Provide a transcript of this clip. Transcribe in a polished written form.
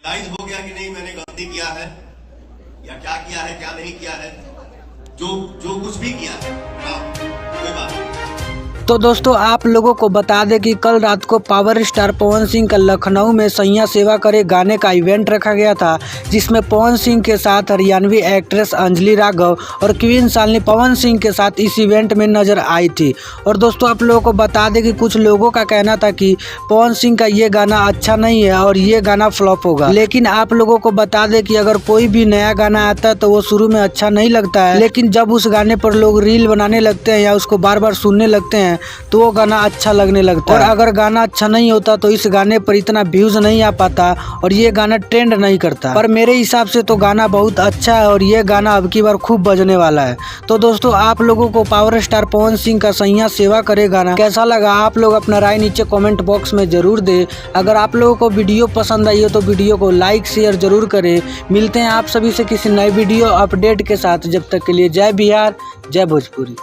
Realise हो गया कि नहीं मैंने गलती किया है या क्या किया है क्या नहीं किया है, जो कुछ भी किया है कोई बात नहीं। तो दोस्तों आप लोगों को बता दें कि कल रात को पावर स्टार पवन सिंह का लखनऊ में सैया सेवा करे गाने का इवेंट रखा गया था, जिसमें पवन सिंह के साथ हरियाणवी एक्ट्रेस अंजलि राघव और क्वीन शालिनी पवन सिंह के साथ इस इवेंट में नजर आई थी। और दोस्तों आप लोगों को बता दें कि कुछ लोगों का कहना था कि पवन सिंह का ये गाना अच्छा नहीं है और ये गाना फ्लॉप होगा, लेकिन आप लोगों को बता दें कि अगर कोई भी नया गाना आता है तो वो शुरू में अच्छा नहीं लगता है, लेकिन जब उस गाने पर लोग रील बनाने लगते हैं या उसको बार बार सुनने लगते हैं तो वो गाना अच्छा लगने लगता है। और अगर गाना अच्छा नहीं होता तो इस गाने पर इतना व्यूज नहीं आ पाता और ये गाना ट्रेंड नहीं करता। पर मेरे हिसाब से तो गाना बहुत अच्छा है और ये गाना अब की बार खूब बजने वाला है। तो दोस्तों आप लोगों को पावर स्टार पवन सिंह का सैया सेवा करे गाना कैसा लगा, आप लोग अपना राय नीचे कमेंट बॉक्स में जरूर दे। अगर आप लोगों को वीडियो पसंद आई हो तो वीडियो को लाइक शेयर जरूर करें। मिलते हैं आप सभी से किसी नए वीडियो अपडेट के साथ, जब तक के लिए जय बिहार जय भोजपुरी।